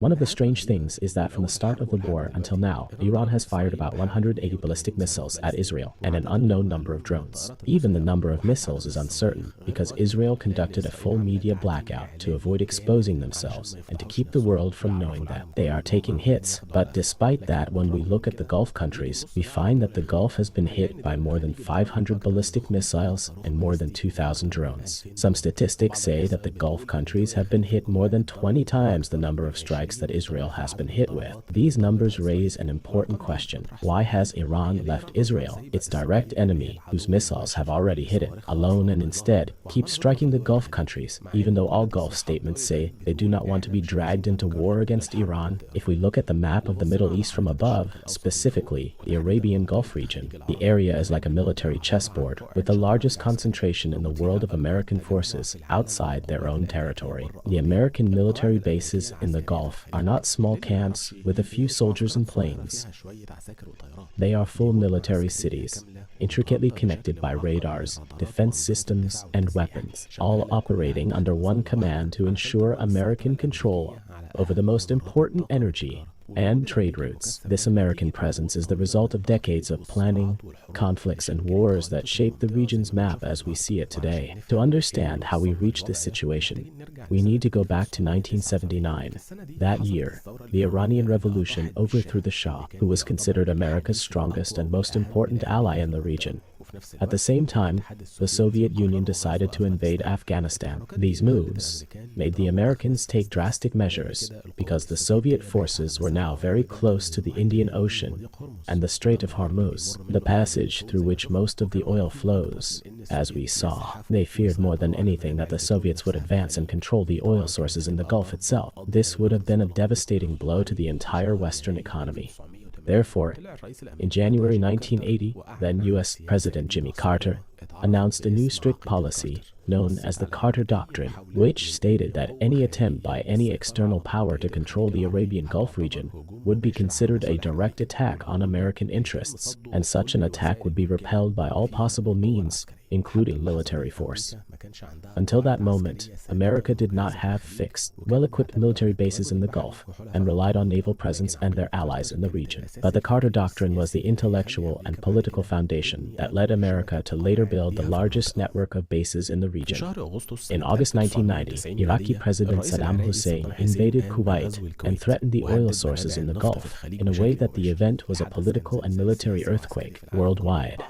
One of the strange things is that from the start of the war until now, Iran has fired about 180 ballistic missiles at Israel and an unknown number of drones. Even the number of missiles is uncertain because Israel conducted a full media blackout to avoid exposing themselves and to keep the world from knowing that they are taking hits. But despite that, when we look at the Gulf countries, we find that the Gulf has been hit by more than 500 ballistic missiles and more than 2,000 drones. Some statistics say that the Gulf countries have been hit more than 20 times the number of strikes that Israel has been hit with. These numbers raise an important question. Why has Iran left Israel, its direct enemy, whose missiles have already hit it, alone and instead keep striking the Gulf countries, even though all Gulf statements say they do not want to be dragged into war against Iran? If we look at the map of the Middle East from above, specifically the Arabian Gulf region, the area is like a military chessboard, with the largest concentration in the world of American forces outside their own territory. The American military bases in the Gulf are not small camps with a few soldiers and planes. They are full military cities, intricately connected by radars, defense systems, and weapons, all operating under one command to ensure American control over the most important energy and trade routes. This American presence is the result of decades of planning, conflicts, and wars that shape the region's map as we see it today. To understand how we reached this situation, we need to go back to 1979. That year, the Iranian Revolution overthrew the Shah, who was considered America's strongest and most important ally in the region. At the same time, the Soviet Union decided to invade Afghanistan. These moves made the Americans take drastic measures because the Soviet forces were now very close to the Indian Ocean and the Strait of Hormuz, the passage through which most of the oil flows. As we saw, they feared more than anything that the Soviets would advance and control the oil sources in the Gulf itself. This would have been a devastating blow to the entire Western economy. Therefore, in January 1980, then U.S. President Jimmy Carter announced a new strict policy known as the Carter Doctrine, which stated that any attempt by any external power to control the Arabian Gulf region would be considered a direct attack on American interests, and such an attack would be repelled by all possible means, including military force. Until that moment, America did not have fixed, well-equipped military bases in the Gulf and relied on naval presence and their allies in the region. But the Carter Doctrine was the intellectual and political foundation that led America to later build the largest network of bases in the region. In August 1990, Iraqi President Saddam Hussein invaded Kuwait and threatened the oil sources in the Gulf in a way that the event was a political and military earthquake worldwide.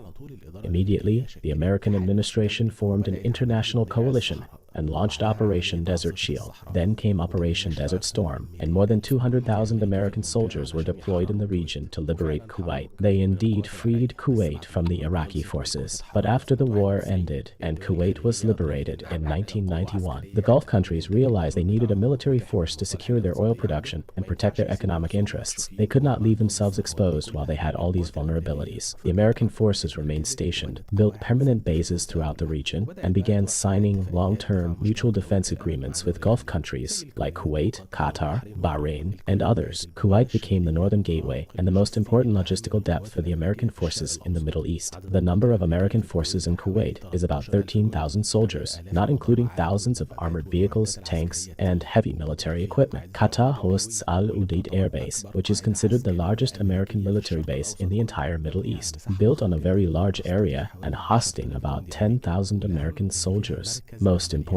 Immediately, the American administration formed an international coalition and launched Operation Desert Shield. Then came Operation Desert Storm, and more than 200,000 American soldiers were deployed in the region to liberate Kuwait. They indeed freed Kuwait from the Iraqi forces. But after the war ended and Kuwait was liberated in 1991, the Gulf countries realized they needed a military force to secure their oil production and protect their economic interests. They could not leave themselves exposed while they had all these vulnerabilities. The American forces remained stationed, built permanent bases throughout the region, and began signing long-term mutual defense agreements with Gulf countries like Kuwait, Qatar, Bahrain, and others. Kuwait became the northern gateway and the most important logistical depth for the American forces in the Middle East. The number of American forces in Kuwait is about 13,000 soldiers, not including thousands of armored vehicles, tanks, and heavy military equipment. Qatar hosts Al Udeid Air Base, which is considered the largest American military base in the entire Middle East, built on a very large area and hosting about 10,000 American soldiers. Most importantly,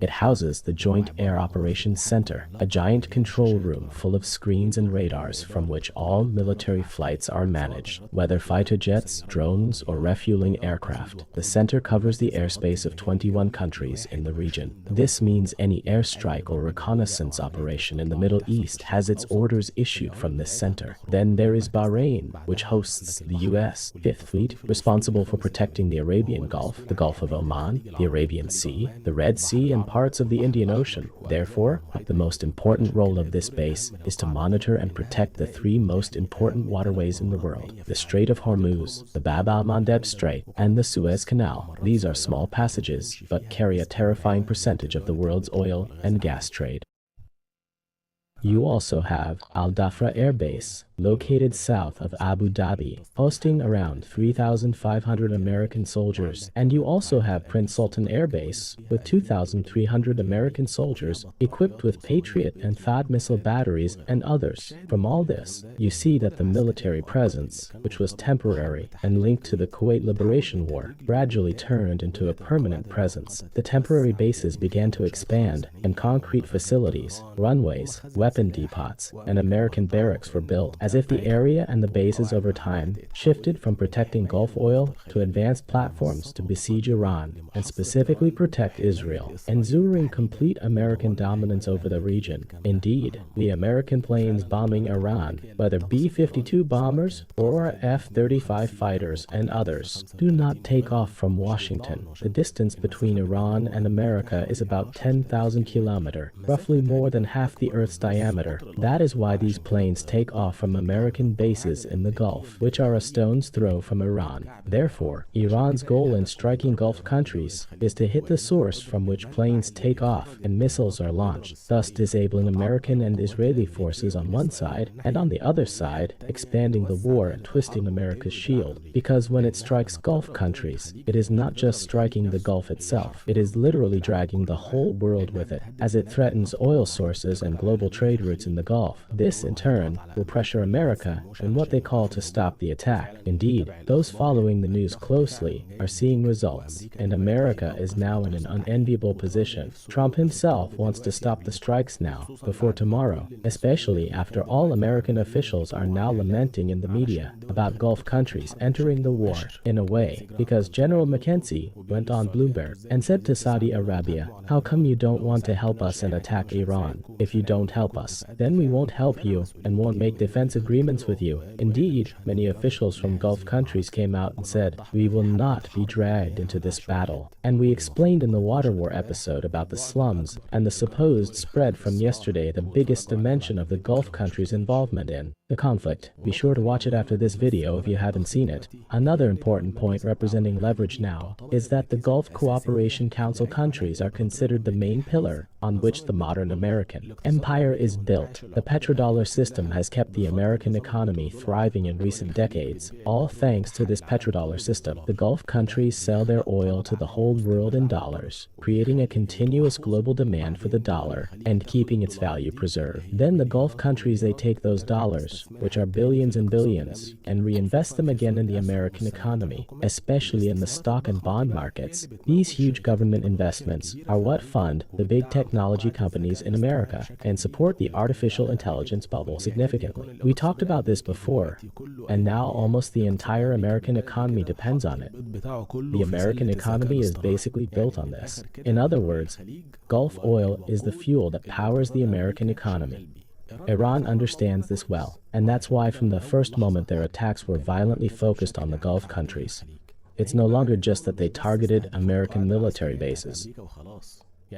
it houses the Joint Air Operations Center, a giant control room full of screens and radars from which all military flights are managed, whether fighter jets, drones, or refueling aircraft. The center covers the airspace of 21 countries in the region. This means any airstrike or reconnaissance operation in the Middle East has its orders issued from this center. Then there is Bahrain, which hosts the U.S. Fifth Fleet, responsible for protecting the Arabian Gulf, the Gulf of Oman, the Arabian Sea, the Red Sea, and parts of the Indian Ocean. Therefore, the most important role of this base is to monitor and protect the three most important waterways in the world: the Strait of Hormuz, the Bab al-Mandeb Strait, and the Suez Canal. These are small passages, but carry a terrifying percentage of the world's oil and gas trade. You also have Al Dhafra Air Base, located south of Abu Dhabi, hosting around 3,500 American soldiers. And you also have Prince Sultan Air Base, with 2,300 American soldiers equipped with Patriot and THAAD missile batteries and others. From all this, you see that the military presence, which was temporary and linked to the Kuwait Liberation War, gradually turned into a permanent presence. The temporary bases began to expand, and concrete facilities, runways, weapon depots, and American barracks were built, as if the area and the bases over time shifted from protecting Gulf oil to advanced platforms to besiege Iran and specifically protect Israel, ensuring complete American dominance over the region. Indeed, the American planes bombing Iran, whether B-52 bombers or F-35 fighters and others, do not take off from Washington. The distance between Iran and America is about 10,000 kilometers, roughly more than half the Earth's diameter. That is why these planes take off from American bases in the Gulf, which are a stone's throw from Iran. Therefore, Iran's goal in striking Gulf countries is to hit the source from which planes take off and missiles are launched, thus disabling American and Israeli forces on one side, and on the other side, expanding the war and twisting America's shield. Because when it strikes Gulf countries, it is not just striking the Gulf itself, it is literally dragging the whole world with it, as it threatens oil sources and global trade routes in the Gulf. This, in turn, will pressure America in what they call to stop the attack. Indeed, those following the news closely are seeing results, and America is now in an unenviable position. Trump himself wants to stop the strikes now, before tomorrow, especially after all American officials are now lamenting in the media about Gulf countries entering the war, in a way, because General McKenzie went on Bloomberg and said to Saudi Arabia, "How come you don't want to help us and attack Iran? If you don't help us, then we won't help you and won't make defense agreements with you." Indeed, many officials from Gulf countries came out and said, "We will not be dragged into this battle." And we explained in the Water War episode about the slums and the supposed spread from yesterday, the biggest dimension of the Gulf countries' involvement in the conflict. Be sure to watch it after this video if you haven't seen it. Another important point representing leverage now is that the Gulf Cooperation Council countries are considered the main pillar on which the modern American empire is built. The petrodollar system has kept the American economy thriving in recent decades. All thanks to this petrodollar system, the Gulf countries sell their oil to the whole world in dollars, creating a continuous global demand for the dollar and keeping its value preserved. Then the Gulf countries, they take those dollars, which are billions and billions, and reinvest them again in the American economy, especially in the stock and bond markets. These huge government investments are what fund the big technology companies in America and support the artificial intelligence bubble significantly. We talked about this before, and now almost the entire American economy depends on it. The American economy is basically built on this. In other words, Gulf oil is the fuel that powers the American economy. Iran understands this well, and that's why from the first moment their attacks were violently focused on the Gulf countries. It's no longer just that they targeted American military bases.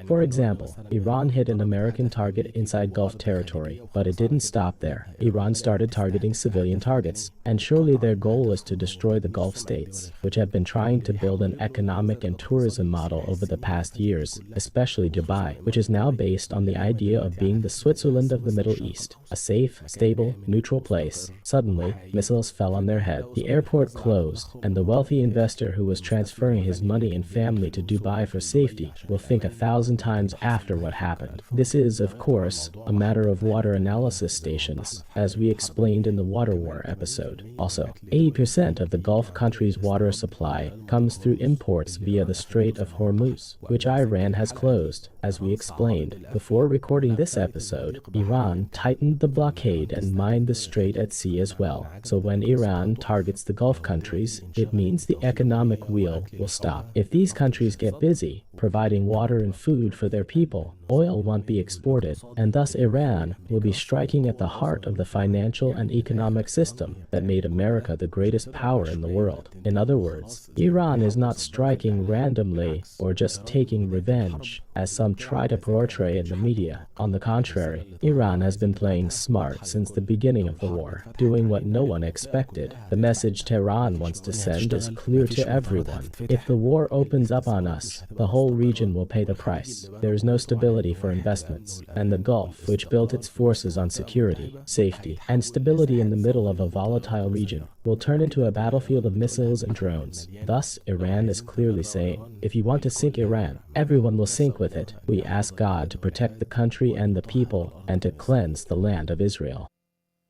For example, Iran hit an American target inside Gulf territory, but it didn't stop there. Iran started targeting civilian targets, and surely their goal is to destroy the Gulf states, which have been trying to build an economic and tourism model over the past years, especially Dubai, which is now based on the idea of being the Switzerland of the Middle East, a safe, stable, neutral place. Suddenly, missiles fell on their head. The airport closed, and the wealthy investor who was transferring his money and family to Dubai for safety will think 1,000 times after what happened. This is, of course, a matter of water analysis stations, as we explained in the Water War episode. Also, 80% of the Gulf countries' water supply comes through imports via the Strait of Hormuz, which Iran has closed. As we explained before recording this episode, Iran tightened the blockade and mined the strait at sea as well. So when Iran targets the Gulf countries, it means the economic wheel will stop. If these countries get busy providing water and food for their people, oil won't be exported, and thus Iran will be striking at the heart of the financial and economic system that made America the greatest power in the world. In other words, Iran is not striking randomly or just taking revenge, as some try to portray in the media. On the contrary, Iran has been playing smart since the beginning of the war, doing what no one expected. The message Tehran wants to send is clear to everyone. If the war opens up on us, the whole region will pay the price. There is no stability stability for investments, and the Gulf, which built its forces on security, safety, and stability in the middle of a volatile region, will turn into a battlefield of missiles and drones. Thus, Iran is clearly saying, if you want to sink Iran, everyone will sink with it. We ask God to protect the country and the people, and to cleanse the land of Israel.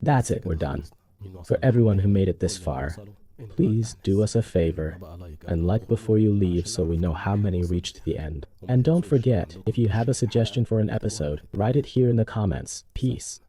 That's it, we're done. For everyone who made it this far, please do us a favor and like before you leave so we know how many reached the end. And don't forget, if you have a suggestion for an episode, write it here in the comments. Peace.